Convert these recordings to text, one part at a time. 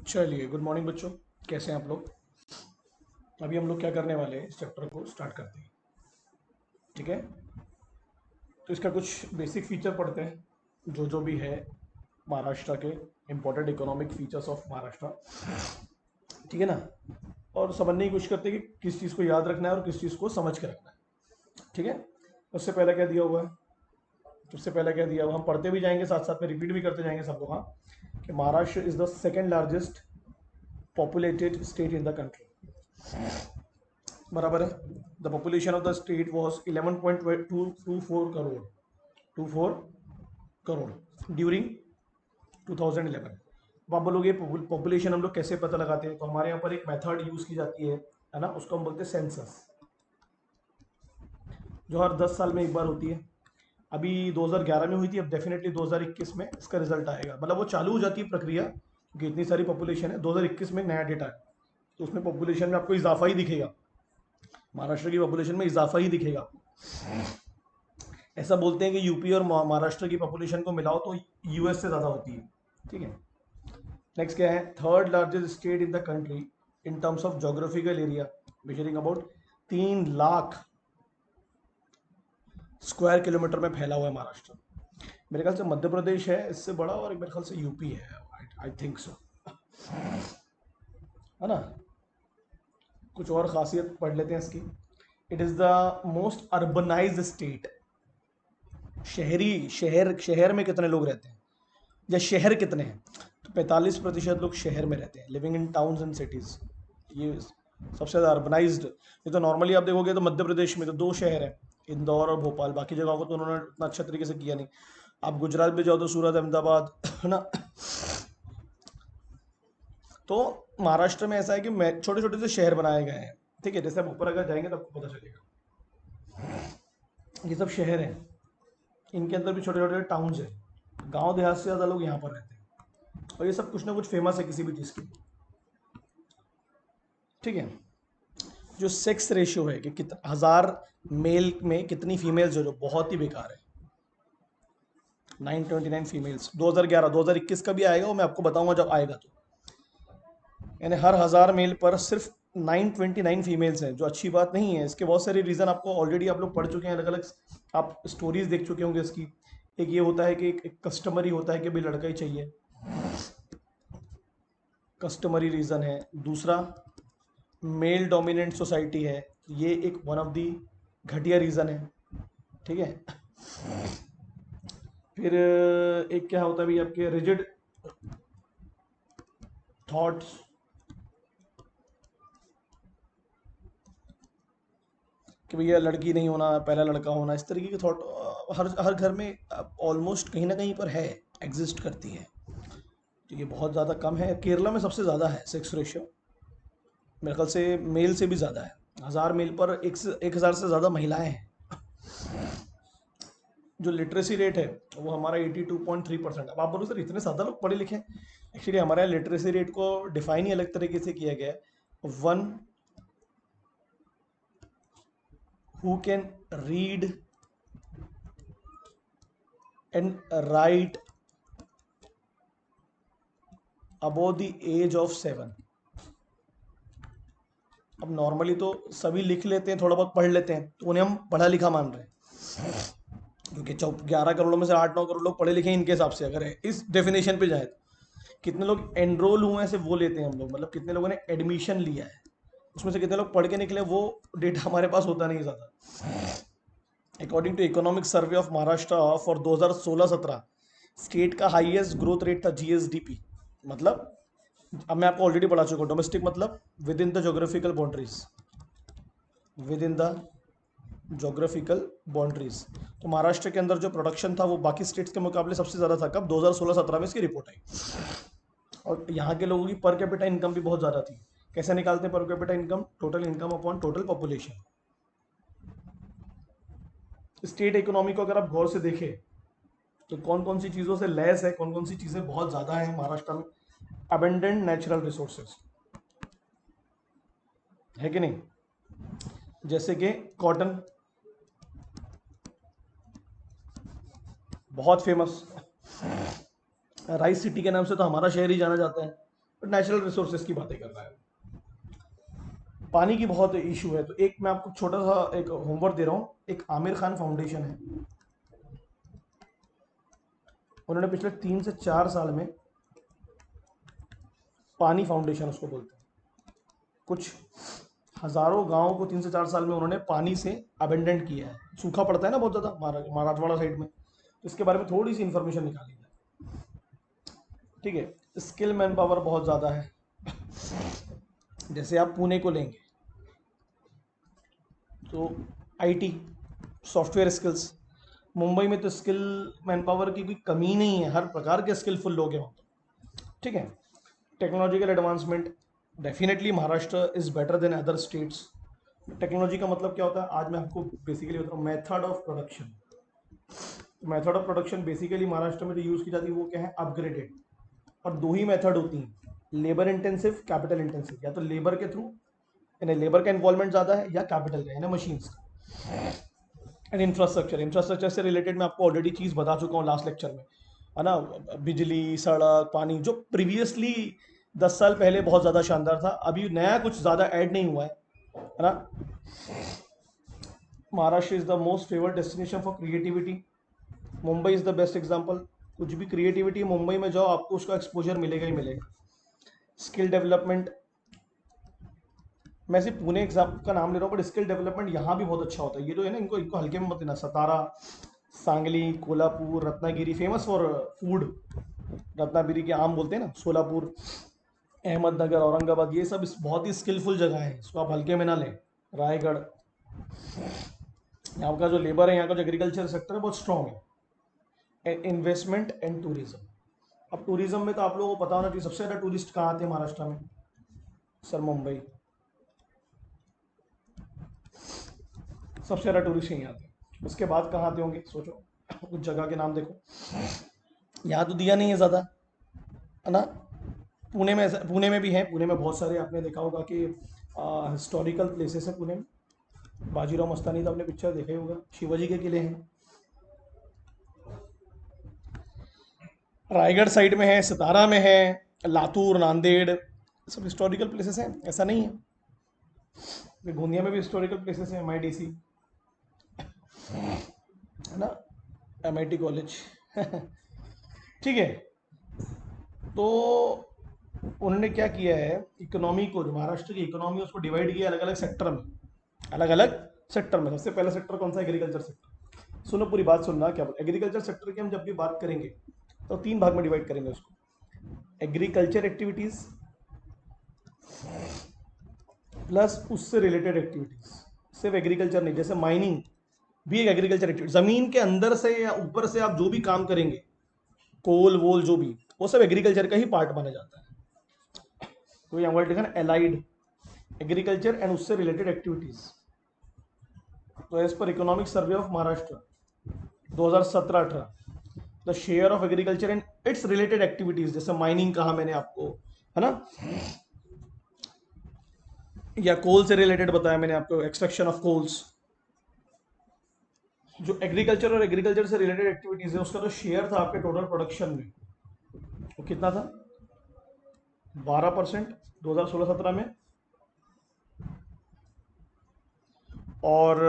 चलिए, good morning बच्चों। कैसे हैं आप लोग? अभी हम लोग क्या करने वाले हैं, इस चैप्टर को स्टार्ट करते हैं। ठीक है, तो इसका कुछ बेसिक फीचर पढ़ते हैं, जो जो भी है महाराष्ट्र के important economic features of Maharashtra. ठीक है ना? और समझने की कोशिश करते हैं कि किस चीज़ को याद रखना है और किस चीज़ को समझ के रखना है। ठीक है, उससे पहले क्या दिया हुआ है? सबसे पहले क्या दिया हुआ, हम पढ़ते भी जाएंगे, साथ साथ में रिपीट भी करते जाएंगे सब लोग। हाँ, कि Maharashtra is the second largest populated state in the country. बराबर है। The population of the state was 11.224 crore, 24 crore during 2011। अब आप बोलोगे पॉपुलेशन हम लोग कैसे पता लगाते हैं, तो हमारे यहाँ पर एक मेथड यूज की जाती है ना, उसको हम बोलते हैं सेंसस, जो हर 10 साल में एक बार होती है। अभी 2011 में हुई थी, अब डेफिनेटली 2021 में इसका रिजल्ट आएगा। मतलब वो चालू हो जाती है प्रक्रिया, क्योंकि इतनी सारी पॉपुलेशन है। 2021 में नया डेटा है, तो उसमें पॉपुलेशन में आपको इजाफा ही दिखेगा, महाराष्ट्र की पॉपुलेशन में इजाफा ही दिखेगा। ऐसा बोलते हैं कि यूपी और महाराष्ट्र की पॉपुलेशन को मिलाओ तो यूएस से ज़्यादा होती है। ठीक है, नेक्स्ट क्या है? Third largest state in the country in terms of geographical area, measuring about 3 lakh square kilometre में फैला हुआ है महाराष्ट्र। मेरे ख्याल से मध्य प्रदेश है इससे बड़ा, और मेरे ख्याल से यूपी है, आई थिंक सो, है ना? कुछ और खासियत पढ़ लेते हैं इसकी। It is the most urbanised state. शहरी शहर शहर में कितने लोग रहते हैं, या शहर कितने हैं? तो 45% लोग शहर में रहते हैं, living in towns and cities. ये सबसे ज़्यादा अर्बनाइज्ड। ये तो नॉर्मली आप देखोगे तो मध्य प्रदेश में तो 2 शहर हैं, इंदौर और भोपाल। बाकी जगहों को तो उन्होंने इतना अच्छा तरीके से किया नहीं। आप गुजरात में जाओ तो सूरत, अहमदाबाद, है ना? तो महाराष्ट्र में ऐसा है कि छोटे छोटे से शहर बनाए गए हैं। ठीक है, जैसे आप ऊपर अगर जाएंगे तो आपको पता चलेगा। ये सब शहर हैं, इनके अंदर भी छोटे छोटे टाउन्स हैं। गांव देहात से ज़्यादा लोग यहाँ पर रहते हैं, और ये सब कुछ ना कुछ फेमस है किसी भी चीज़ की। ठीक है, जो सेक्स रेशियो है कि कितना 1000 मेल में कितनी फीमेल्स, जो बहुत ही बेकार है। 929 फीमेल्स। 2011 2021 का भी आएगा, वो मैं आपको बताऊंगा जब आएगा। तो यानी हर 1000 मेल पर सिर्फ 929 फीमेल्स हैं, जो अच्छी बात नहीं है। इसके बहुत सारे रीज़न आपको ऑलरेडी आप लोग पढ़ चुके हैं, अलग अलग आप स्टोरीज देख चुके होंगे इसकी। एक ये होता है कि एक कस्टमरी होता है कि भाई लड़का ही चाहिए, कस्टमरी रीज़न है। दूसरा, मेल डोमिनेंट सोसाइटी है, ये एक वन ऑफ दी घटिया रीज़न है। ठीक है, फिर एक क्या होता है भाई, आपके रिजिड थॉट्स, कि भैया लड़की नहीं होना, पहला लड़का होना, इस तरीके के थॉट हर हर घर में ऑलमोस्ट कहीं ना कहीं पर है, एग्जिस्ट करती है। तो ये बहुत ज़्यादा कम है। केरला में सबसे ज़्यादा है सेक्स रेशियो, मेरे ख्याल से मेल से भी ज़्यादा है। 1000 मेल पर 1000 से ज़्यादा महिलाएं हैं। जो लिटरेसी रेट है वो हमारा 82.3%। अब आप बोलो सर इतने ज़्यादा लोग पढ़े लिखे हैं। एक्चुअली हमारे यहाँ लिटरेसी रेट को डिफाइन ही अलग तरीके से किया गया है। One who can read and write above the age of 7। अब नॉर्मली तो सभी लिख लेते हैं, थोड़ा बहुत पढ़ लेते हैं, तो उन्हें हम पढ़ा लिखा मान रहे हैं, क्योंकि 11 करोड़ में से 8-9 करोड़ लोग पढ़े लिखे हैं इनके हिसाब से, अगर है इस डेफिनेशन पे जाए तो। कितने लोग एनरोल हुए हैं सिर्फ वो लेते हैं हम लोग, मतलब कितने लोगों ने एडमिशन लिया है, उसमें से कितने लोग पढ़ के निकले, वो डेटा हमारे पास होता नहीं ज़्यादा। According to economic survey of Maharashtra for 2016-17, state का हाईएस्ट ग्रोथ रेट था जीएसडीपी। मतलब अब मैं आपको ऑलरेडी पढ़ा चुका हूँ, डोमेस्टिक मतलब with in the geographical boundaries, with in the geographical boundaries. तो महाराष्ट्र के अंदर जो प्रोडक्शन था वो बाकी स्टेट्स के मुकाबले सबसे ज़्यादा था। कब? 2016-17 में इसकी रिपोर्ट आई। और यहाँ के लोगों की पर कैपिटा इनकम भी बहुत ज़्यादा थी। कैसे निकालते हैं per capita income? Total income upon total population. State economy को अगर आप गौर से देखें तो कौन कौन सी चीज़ों से लेस है, कौन कौन सी चीज़ें बहुत ज़्यादा है महाराष्ट्र में। अबेंडेंट नेचुरल रिसोर्सेज है कि नहीं? जैसे कि कॉटन, बहुत फेमस। राइस सिटी के नाम से तो हमारा शहर ही जाना जाता है। नेचुरल रिसोर्सेज की बातें कर रहा है। पानी की बहुत इशू है। तो एक मैं आपको छोटा सा एक होमवर्क दे रहा हूँ। एक आमिर खान फाउंडेशन है, उन्होंने पिछले 3 से 4 साल में, पानी फाउंडेशन उसको बोलते हैं, कुछ हजारों गांवों को 3 से 4 साल में उन्होंने पानी से अबेंडेंट किया है। सूखा पड़ता है ना बहुत ज़्यादा मराठवाड़ा साइड में, तो इसके बारे में थोड़ी सी इंफॉर्मेशन निकाली जाए। ठीक है, स्किल मैन पावर बहुत ज़्यादा है। जैसे आप पुणे को लेंगे तो आईटी, सॉफ्टवेयर स्किल्स, मुंबई में तो स्किल मैन पावर की कोई कमी नहीं है, हर प्रकार के स्किलफुल लोग हैं वहाँ पे। ठीक है, technological advancement, definitely Maharashtra is better than other states. Technology का मतलब क्या होता है, आज मैं आपको बेसिकली बता रहा हूँ। Method of production, method of production basically Maharashtra में जो यूज़ की जाती है वो क्या है, अपग्रेडेड। और दो ही मेथड होती हैं, लेबर इंटेंसिव, कैपिटल इंटेंसिव। या तो लेबर के थ्रू, यानी लेबर का इन्वॉल्वमेंट ज़्यादा है, या कैपिटल का यानी मशीन्स का। एंड इंफ्रास्ट्रक्चर, इंफ्रास्ट्रक्चर से रिलेटेड मैं आपको ऑलरेडी चीज़ बता चुका हूँ लास्ट लेक्चर में, है ना। बिजली, सड़क, पानी, जो प्रीवियसली 10 साल पहले बहुत ज़्यादा शानदार था, अभी नया कुछ ज़्यादा ऐड नहीं हुआ है ना। Maharashtra is the most favoured destination for creativity. Mumbai is the best example. कुछ भी क्रिएटिविटी मुंबई में जाओ, आपको उसका एक्सपोजर मिलेगा ही मिलेगा। स्किल डेवलपमेंट, मैं सिर्फ पुणे एग्जाम का नाम ले रहा हूँ, बट स्किल डेवलपमेंट यहाँ भी बहुत अच्छा होता है। ये जो है ना, इनको इनको हल्के में मत लेना। Satara, Sangli, Kolhapur, Ratnagiri famous for food, Ratnagiri के आम बोलते हैं ना, सोलापुर, अहमदनगर, औरंगाबाद, ये सब बहुत ही स्किलफुल जगह है, इसको आप हल्के में ना लें। रायगढ़, यहाँ का जो लेबर है, यहाँ का जो एग्रीकल्चर सेक्टर है बहुत स्ट्रांग है। इन्वेस्टमेंट एंड टूरिज्म, अब टूरिज्म में तो आप लोगों को पता होना चाहिए सबसे ज़्यादा टूरिस्ट कहाँ आते हैं महाराष्ट्र में, सर मुंबई, सबसे ज़्यादा टूरिस्ट यहीं आते हैं। उसके बाद कहाँ आते होंगे सोचो, कुछ जगह के नाम देखो, यहाँ तो दिया नहीं है ज़्यादा, है ना। पुणे में पुणे में भी है, पुणे में बहुत सारे आपने देखा होगा कि हिस्टोरिकल प्लेसेस है पुणे में। बाजीराव मस्तानी तो आपने पिक्चर देखा ही होगा, शिवाजी के किले हैं। रायगढ़ साइड में है, सतारा में है, लातूर, नांदेड़, सब हिस्टोरिकल प्लेसेस हैं, ऐसा नहीं है। गोंदिया में भी हिस्टोरिकल प्लेसेस हैं, MIDC, है ना, MIT कॉलेज। ठीक है, तो उन्होंने क्या किया है, इकोनॉमी को, जो महाराष्ट्र की इकोनॉमी है उसको डिवाइड किया अलग अलग सेक्टर में, अलग अलग सेक्टर में। सबसे पहला सेक्टर कौन सा, एग्रीकल्चर सेक्टर। सुनो पूरी बात सुनना, क्या बोल, एग्रीकल्चर सेक्टर की हम जब भी बात करेंगे तो 3 भाग में डिवाइड करेंगे उसको। एग्रीकल्चर एक्टिविटीज प्लस उससे रिलेटेड एक्टिविटीज, सिर्फ एग्रीकल्चर नहीं, जैसे माइनिंग भी एक एग्रीकल्चर एक्टिविटी, जमीन के अंदर से या ऊपर से आप जो भी काम करेंगे, कोल वोल जो भी, वो सब एग्रीकल्चर का ही पार्ट माना जाता है। तो यहाँ वर्ड लिखा ना, एलाइड एग्रीकल्चर एंड उससे रिलेटेड एक्टिविटीज। तो as per economic survey of Maharashtra 2017-18, the share of agriculture and its related activities, जैसे माइनिंग कहा मैंने आपको, है ना, या कोल से रिलेटेड बताया मैंने आपको, एक्सट्रैक्शन ऑफ कोल्स। जो एग्रीकल्चर और एग्रीकल्चर से रिलेटेड एक्टिविटीज है, उसका जो शेयर था आपके टोटल प्रोडक्शन में, वो कितना था, 12% 2016-17 में, और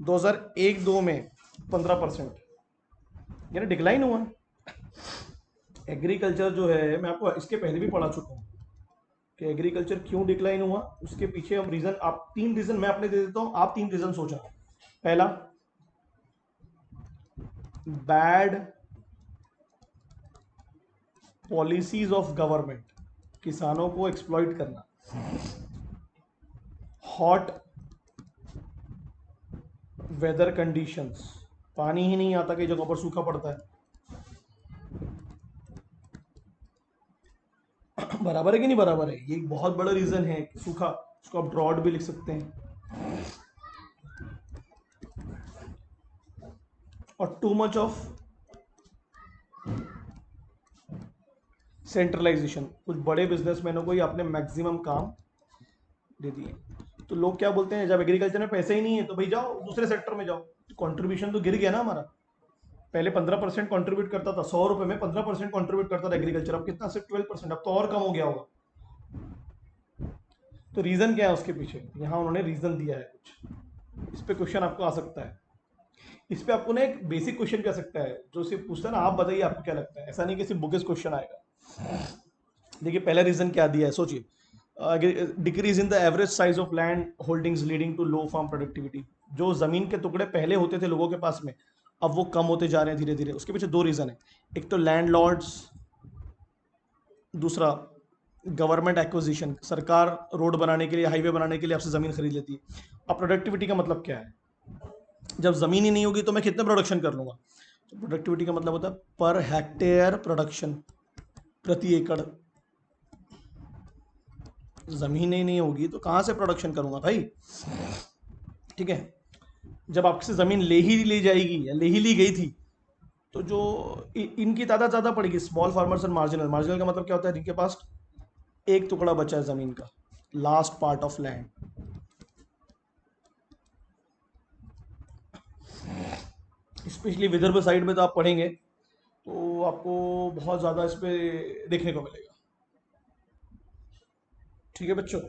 2001-2 में 15%, यानी डिक्लाइन हुआ। एग्रीकल्चर जो है, मैं आपको इसके पहले भी पढ़ा चुका हूँ कि एग्रीकल्चर क्यों डिक्लाइन हुआ, उसके पीछे हम रीजन, आप 3 रीजन मैं अपने दे देता हूँ, आप 3 रीजन सोचना। पहला, बैड पॉलिसीज ऑफ गवर्नमेंट, किसानों को एक्सप्लॉइट करना। हॉट वेदर कंडीशंस, पानी ही नहीं आता, कई जगहों पर सूखा पड़ता है। बराबर है कि नहीं बराबर है, ये एक बहुत बड़ा रीजन है सूखा, उसको आप ड्रॉट भी लिख सकते हैं। और टू मच ऑफ सेंट्रलाइजेशन, कुछ बड़े बिजनेसमैनों को ही आपने मैक्सिमम काम दे दिए। तो लोग क्या बोलते हैं, जब एग्रीकल्चर में पैसे ही नहीं है तो भाई जाओ दूसरे सेक्टर में जाओ, कंट्रीब्यूशन तो गिर गया ना हमारा। पहले 15% कॉन्ट्रीब्यूट करता था, 100 रुपए में 15% कॉन्ट्रीब्यूट करता था एग्रीकल्चर, अब कितना, सिर्फ 12%, अब तो और कम हो गया होगा। तो रीजन क्या है उसके पीछे, यहाँ उन्होंने रीजन दिया है कुछ, इस पे क्वेश्चन आपको आ सकता है। इस पे आपको ना एक बेसिक क्वेश्चन क्या सकता है, जो सिर्फ पूछता है ना, आप बताइए आपको क्या लगता है, ऐसा नहीं कि सिर्फ बुकिश क्वेश्चन आएगा। देखिए पहला रीजन क्या दिया है, सोचिए, decrease in the average size of land holdings leading to low farm productivity. जो जमीन के टुकड़े पहले होते थे लोगों के पास में, अब वो कम होते जा रहे हैं धीरे धीरे। उसके पीछे दो रीजन है, एक तो लैंड लॉर्ड्स, दूसरा गवर्नमेंट एक्विजिशन, सरकार रोड बनाने के लिए, हाईवे बनाने के लिए आपसे जमीन खरीद लेती है। अब प्रोडक्टिविटी का मतलब क्या है, जब जमीन ही नहीं होगी तो मैं कितने प्रोडक्शन कर लूंगा। तो प्रोडक्टिविटी का मतलब होता है पर हेक्टेयर प्रोडक्शन, प्रति एकड़। जमीन ही नहीं होगी तो कहां से प्रोडक्शन करूंगा भाई, ठीक है। जब आपसे जमीन ले ही ली जाएगी या ले ही ली गई थी, तो जो इनकी तादाद ज्यादा पड़ेगी, small farmers and marginal. Marginal का मतलब क्या होता है, जिनके पास एक टुकड़ा बचा है जमीन का, last part of land. Specially Vidarbha side में तो आप पढ़ेंगे तो आपको बहुत ज़्यादा इस पे देखने को मिलेगा। ठीक है बच्चों,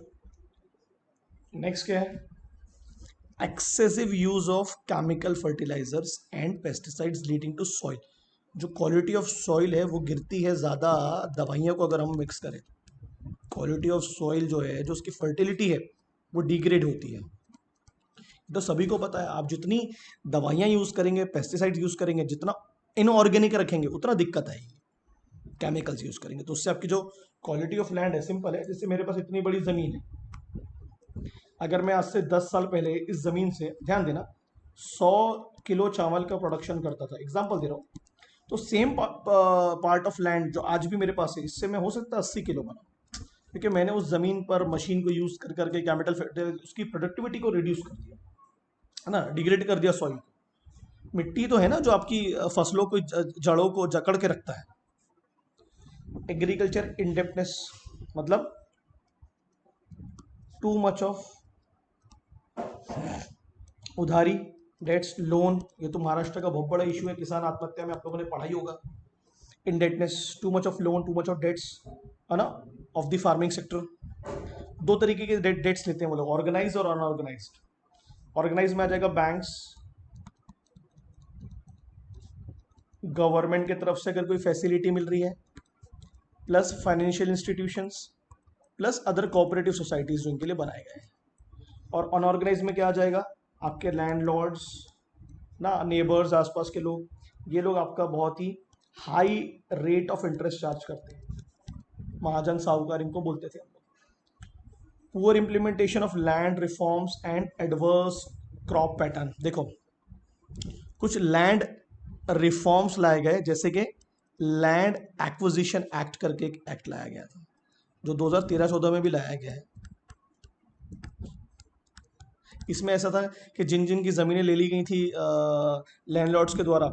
नेक्स्ट क्या है, excessive use of chemical fertilisers and pesticides leading to soil. जो क्वालिटी ऑफ सॉइल है वो गिरती है ज़्यादा दवाइयों को अगर हम मिक्स करें। क्वालिटी ऑफ सॉइल जो है, जो उसकी फर्टिलिटी है, वो डिग्रेड होती है। तो सभी को पता है, आप जितनी दवाइयाँ यूज़ करेंगे, पेस्टिसाइड्स यूज़ करेंगे, जितना इनऑर्गेनिक रखेंगे, उतना दिक्कत आएगी। केमिकल्स यूज़ करेंगे तो उससे आपकी जो क्वालिटी ऑफ लैंड है, सिंपल है, जैसे मेरे पास इतनी बड़ी ज़मीन है, अगर मैं आज से 10 साल पहले इस ज़मीन से, ध्यान देना, 100 किलो चावल का प्रोडक्शन करता था, एग्जाम्पल दे रहा हूँ, तो सेम पार्ट ऑफ लैंड जो आज भी मेरे पास है, इससे मैं हो सकता है 80 किलो बना, क्योंकि मैंने उस ज़मीन पर मशीन को यूज़ कर करके केमिकल उसकी प्रोडक्टिविटी को रिड्यूस कर दिया, है ना, डिग्रेड कर दिया सॉइल को। मिट्टी तो है ना जो आपकी फसलों को, जड़ों को जकड़ के रखता है। एग्रीकल्चर इनडेप्टनेस मतलब टू मच ऑफ उधारी, डेट्स, लोन। ये तो महाराष्ट्र का बहुत बड़ा इशू है, किसान आत्महत्या में आप लोगों ने पढ़ा ही होगा। Indebtedness, too much of loan, too much of debts, है ना, ऑफ द फार्मिंग सेक्टर। दो तरीके के डेट्स लेते हैं वो लोग, ऑर्गेनाइज और अनऑर्गेनाइज। ऑर्गेनाइज में आ जाएगा बैंक्स, गवर्नमेंट की तरफ से अगर कोई फैसिलिटी मिल रही है, plus financial institutions, plus other cooperative societies जो इनके लिए बनाए गए हैं। और अनऑर्गेनाइज में क्या आ जाएगा, आपके लैंडलॉर्ड्स ना, नेबर्स, आसपास के लोग, ये लोग आपका बहुत ही high rate of interest charge करते हैं, महाजन साहूकार इनको बोलते थे हम लोग। Poor implementation of land reforms and adverse crop pattern. देखो कुछ लैंड रिफॉर्म्स लाए गए, जैसे कि लैंड एक्विजिशन एक्ट करके एक एक्ट लाया गया था, जो 2013-14 में भी लाया गया है। इसमें ऐसा था कि जिन जिन की ज़मीनें ले ली गई थी लैंडलॉर्ड्स के द्वारा,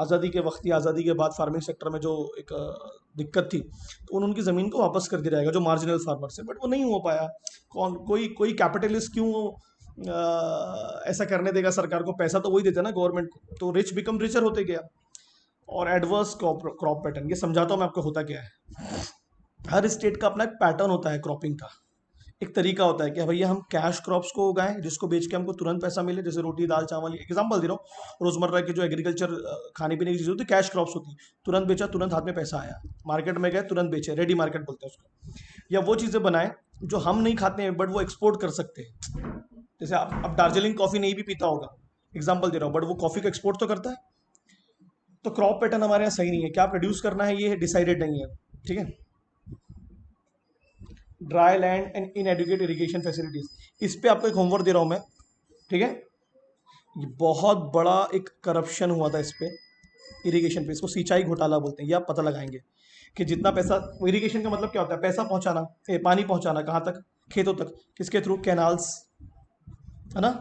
आज़ादी के वक्त या आज़ादी के बाद फार्मिंग सेक्टर में जो एक दिक्कत थी, तो उनकी ज़मीन को वापस कर दिया जाएगा जो मार्जिनल फार्मर्स है। बट वो नहीं हो पाया। कौन, कोई कोई कैपिटलिस्ट क्यों ऐसा करने देगा सरकार को, पैसा तो वही देता ना गवर्नमेंट को, तो रिच बिकम रिचर होते गया। और एडवर्स क्रॉप पैटर्न, ये समझाता हूँ मैं आपको होता क्या है। हर स्टेट का अपना एक पैटर्न होता है क्रॉपिंग का, एक तरीका होता है कि भैया हम कैश क्रॉप्स को उगाएं जिसको बेच के हमको तुरंत पैसा मिले, जैसे रोटी दाल चावल, एग्जांपल दे रहा हूँ। रोजमर्रा की जो एग्रीकल्चर खाने पीने की चीज़ होती है, कैश क्रॉप्स होती, तुरंत बेचा, तुरंत हाथ में पैसा आया, मार्केट में गए तुरंत बेचे, रेडी मार्केट बोलते हैं उसको। या वो चीज़ें बनाए जो हम नहीं खाते हैं बट वो एक्सपोर्ट कर सकते हैं। जैसे आप अब दार्जिलिंग कॉफ़ी नहीं भी पीता होगा, एग्जाम्पल दे रहा हूँ, बट वो कॉफ़ी को एक्सपोर्ट तो करता है। तो क्रॉप पैटर्न हमारे यहाँ सही नहीं है, क्या प्रोड्यूस करना है ये डिसाइडेड नहीं है, ठीक है। Dry land and inadequate irrigation facilities, इस पे आपको एक होमवर्क दे रहा हूं मैं, ठीक है। ये बहुत बड़ा एक करप्शन हुआ था इस पे, इरिगेशन पे, इसको सिंचाई घोटाला बोलते हैं। ये आप पता लगाएंगे कि जितना पैसा, इरिगेशन का मतलब क्या होता है, पैसा पहुंचाना, पानी पहुंचाना कहाँ तक, खेतों तक, किसके थ्रू, कैनाल्स, है ना,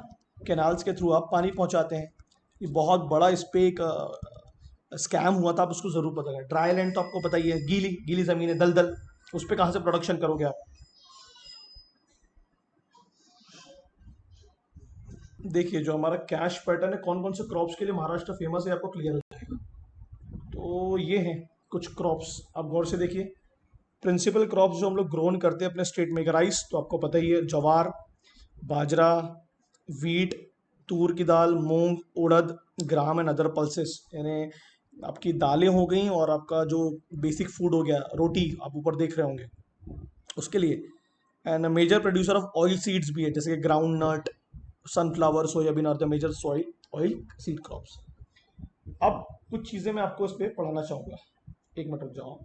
कैनाल्स के थ्रू आप पानी पहुंचाते हैं। ये बहुत बड़ा इस पे एक स्कैम हुआ था, आप उसको जरूर पता करें। ड्राई लैंड तो आपको पता ही है, गीली गीली जमीन है, दलदल, उस पर कहाँ से प्रोडक्शन करोगे आप। देखिए जो हमारा कैश पैटर्न है, कौन कौन से क्रॉप्स के लिए महाराष्ट्र फेमस है, आपको क्लियर हो जाएगा। तो ये हैं कुछ क्रॉप्स, आप गौर से देखिए। प्रिंसिपल क्रॉप्स जो हम लोग ग्रोन करते हैं अपने स्टेट में, राइस तो आपको पता ही है, ज्वार, बाजरा, वीट, तूर की दाल, मूंग, उड़द, ग्राम एंड अदर पल्सेस, यानी आपकी दालें हो गई और आपका जो बेसिक फूड हो गया, रोटी आप ऊपर देख रहे होंगे उसके लिए। And major producer of oil seeds भी है, जैसे कि groundnut, sunflower, soybean are the major soil oil seed crops. अब कुछ चीज़ें मैं आपको इस पर पढ़ाना चाहूँगा, एक मिनट रुक जाओ।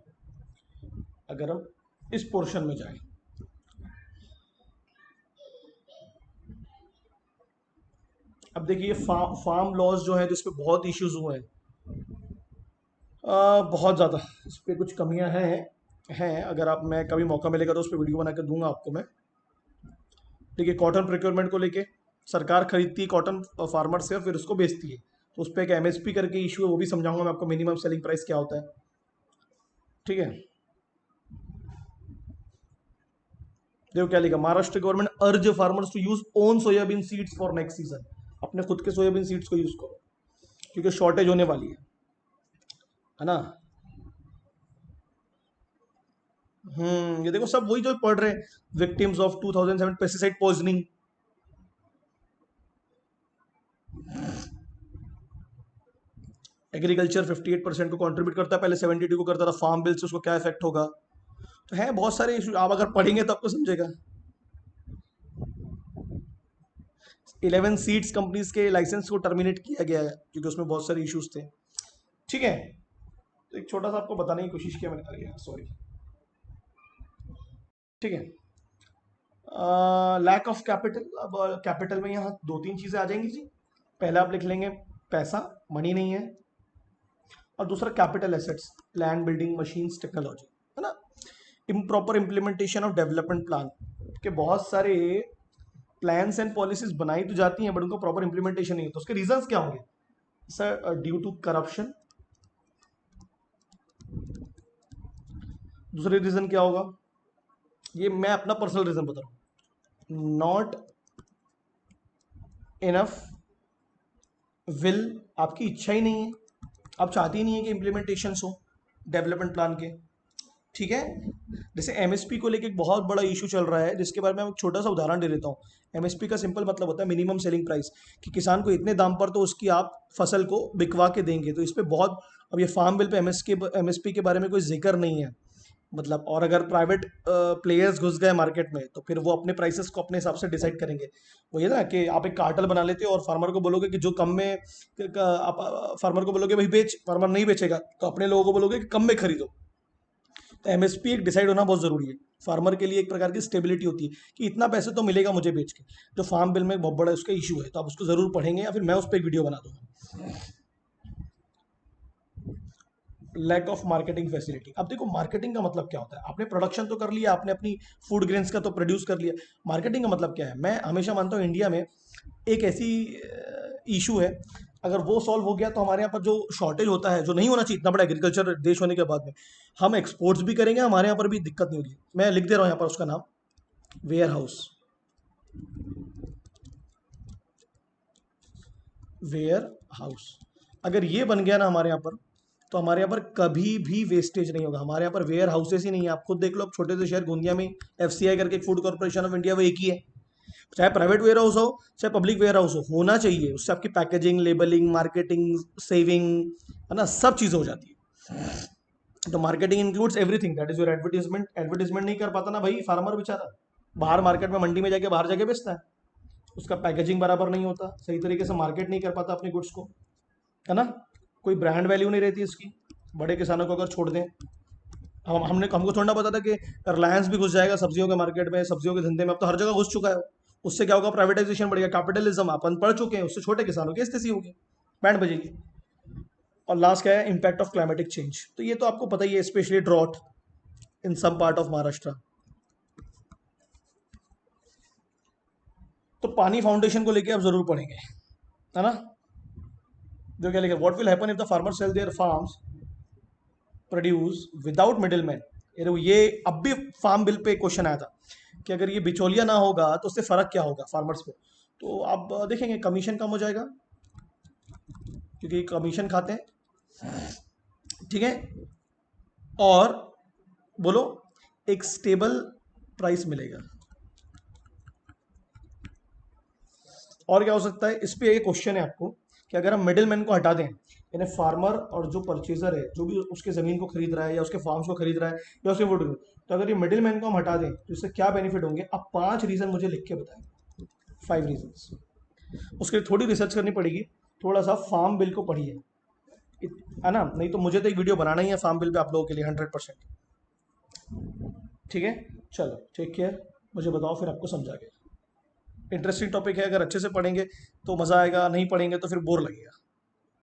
अगर हम इस पोर्शन में जाएं, अब देखिए फार्म लॉज जो है जिस पे बहुत इश्यूज हुए हैं, बहुत ज़्यादा इस पे कुछ कमियां हैं। अगर आप, मैं कभी मौका मिलेगा तो उस पर वीडियो बना कर दूंगा आपको मैं। देखिए कॉटन प्रोक्योरमेंट को लेके, सरकार खरीदती है कॉटन फार्मर से और फिर उसको बेचती है, तो उस पर एक एमएसपी करके इशू है, वो भी समझाऊंगा मैं आपको, मिनिमम सेलिंग प्राइस क्या होता है, ठीक है। देखो क्या लिखा, Maharashtra government urge farmers to use own soybean seeds for next season, अपने खुद के सोयाबीन सीड्स को यूज करो क्योंकि शॉर्टेज होने वाली है ना। ये देखो सब वही जो पढ़ रहे हैं, victims of 2007 pesticide poisoning. Agriculture 58% को कंट्रीब्यूट करता है, पहले 72 को करता था, फार्म बिल से उसको क्या इफेक्ट होगा। तो है बहुत सारे इशू, आप अगर पढ़ेंगे तो आपको समझेगा। 11 सीड्स कंपनीज के लाइसेंस को टर्मिनेट किया गया है क्योंकि उसमें बहुत सारे इश्यूज थे, ठीक है। तो एक छोटा सा आपको बताने की कोशिश किया मैंने, अरे यार सॉरी, ठीक है। लैक ऑफ कैपिटल, अब कैपिटल में यहाँ दो तीन चीजें आ जाएंगी जी। पहला आप लिख लेंगे पैसा, मनी नहीं है, और दूसरा capital assets, land, building, machines, technology, है ना। Improper implementation of development plan के बहुत सारे प्लान्स एंड पॉलिसीज बनाई तो जाती हैं बट उनका प्रॉपर इंप्लीमेंटेशन नहीं है, तो उसके रीजंस क्या होंगे सर? Due to corruption. दूसरे रीजन क्या होगा, ये मैं अपना पर्सनल रीजन बता रहा हूँ, नॉट इनफ विल, आपकी इच्छा ही नहीं है, आप चाहती ही नहीं है कि इम्प्लीमेंटेशन हो डेवलपमेंट प्लान के, ठीक है। जैसे एमएसपी को लेके एक बहुत बड़ा इशू चल रहा है जिसके बारे में मैं एक छोटा सा उदाहरण दे देता हूँ। एमएसपी का सिंपल मतलब होता है मिनिमम सेलिंग प्राइस, कि किसान को इतने दाम पर तो उसकी आप फसल को बिकवा के देंगे। तो इस पे बहुत, अब ये फार्म बिल पे एमएसपी के बारे में कोई जिक्र नहीं है, मतलब। और अगर प्राइवेट प्लेयर्स घुस गए मार्केट में तो फिर वो अपने प्राइसेस को अपने हिसाब से डिसाइड करेंगे। वो ये ना कि आप एक कार्टल बना लेते हो और फार्मर को बोलोगे कि जो कम में, आप फार्मर को बोलोगे भाई बेच, फार्मर नहीं बेचेगा तो अपने लोगों को बोलोगे कि कम में खरीदो। तो एमएसपी एक डिसाइड होना बहुत जरूरी है, फार्मर के लिए एक प्रकार की स्टेबिलिटी होती है कि इतना पैसे तो मिलेगा मुझे बेच के। जो फार्म बिल में बहुत बड़ा उसका इशू है, तो आप उसको जरूर पढ़ेंगे या फिर मैं उस पर एक वीडियो बना दूंगा। लैक ऑफ मार्केटिंग फैसिलिटी, अब देखो मार्केटिंग का मतलब क्या होता है, आपने प्रोडक्शन तो कर लिया, आपने अपनी फूड ग्रेन्स का तो प्रोड्यूस कर लिया, मार्केटिंग का मतलब क्या है? मैं हमेशा मानता हूँ इंडिया में एक ऐसी इशू है, अगर वो सॉल्व हो गया तो हमारे यहाँ पर जो शॉर्टेज होता है, जो नहीं होना चाहिए इतना बड़ा एग्रीकल्चर देश होने के बाद में, हम एक्सपोर्ट्स भी करेंगे, हमारे यहाँ पर भी दिक्कत नहीं होगी। मैं लिख दे रहा हूँ यहाँ पर उसका नाम, वेयर हाउस। वेयर हाउस अगर ये बन गया ना हमारे यहाँ पर, तो हमारे यहाँ पर कभी भी वेस्टेज नहीं होगा। हमारे यहाँ पर वेयर हाउसेस ही नहीं है, आप खुद देख लो, आप छोटे से शहर गोंदिया में एफसीआई करके फूड कॉर्पोरेशन ऑफ इंडिया, वो एक ही है। चाहे प्राइवेट वेयर हाउस हो चाहे पब्लिक वेयर हाउस हो, होना चाहिए, उससे आपकी पैकेजिंग, लेबलिंग, मार्केटिंग, सेविंग, है ना, सब चीज़ें हो जाती है। तो marketing includes everything, that is your advertisement. Advertisement नहीं कर पाता ना भाई फार्मर बेचारा, बाहर मार्केट में मंडी में जाके बाहर जाके बेचता है, उसका पैकेजिंग बराबर नहीं होता, सही तरीके से मार्केट नहीं कर पाता अपने गुड्स को, है ना, कोई ब्रांड वैल्यू नहीं रहती इसकी। बड़े किसानों को अगर छोड़ दें, हमको थोड़ा पता था कि रिलायंस भी घुस जाएगा सब्जियों के मार्केट में, सब्जियों के धंधे में, अब तो हर जगह घुस चुका है। उससे क्या होगा, प्राइवेटाइजेशन बढ़ेगा, कैपिटलिज्म अपन पढ़ चुके हैं, उससे छोटे किसानों की स्थिति होगी, बैंड बजेगी। और लास्ट क्या है, इम्पैक्ट ऑफ क्लाइमेटिक चेंज, तो ये तो आपको पता ही है, specially drought in some part of Maharashtra. तो पानी फाउंडेशन को लेके आप जरूर पढ़ेंगे, है ना। जो क्या लिखा, what will happen if the farmer sell their farms produce without middle man. ये अब भी फार्म बिल पे क्वेश्चन आया था कि अगर ये बिचौलिया ना होगा तो उससे फर्क क्या होगा फार्मर्स पे। तो आप देखेंगे कमीशन कम हो जाएगा क्योंकि कमीशन खाते हैं, ठीक है, और बोलो एक स्टेबल प्राइस मिलेगा। और क्या हो सकता है, इस पे एक क्वेश्चन है आपको कि अगर हम मिडिल मैन को हटा दें, यानी फार्मर और जो परचेजर है, जो भी उसके ज़मीन को खरीद रहा है या उसके फार्म्स को खरीद रहा है या उसके वुड, तो अगर ये मिडिल मैन को हम हटा दें तो इससे क्या बेनिफिट होंगे, आप 5 रीज़न मुझे लिख के बताएं, 5 रीजंस। उसके लिए थोड़ी रिसर्च करनी पड़ेगी, थोड़ा सा फार्म बिल को पढ़िए, है ना, नहीं तो मुझे तो एक वीडियो बनाना ही है फार्म बिल पे आप लोगों के लिए 100%। ठीक है, चलो टेक केयर, मुझे बताओ फिर आपको समझा गया। इंटरेस्टिंग टॉपिक है, अगर अच्छे से पढ़ेंगे तो मज़ा आएगा, नहीं पढ़ेंगे तो फिर बोर लगेगा।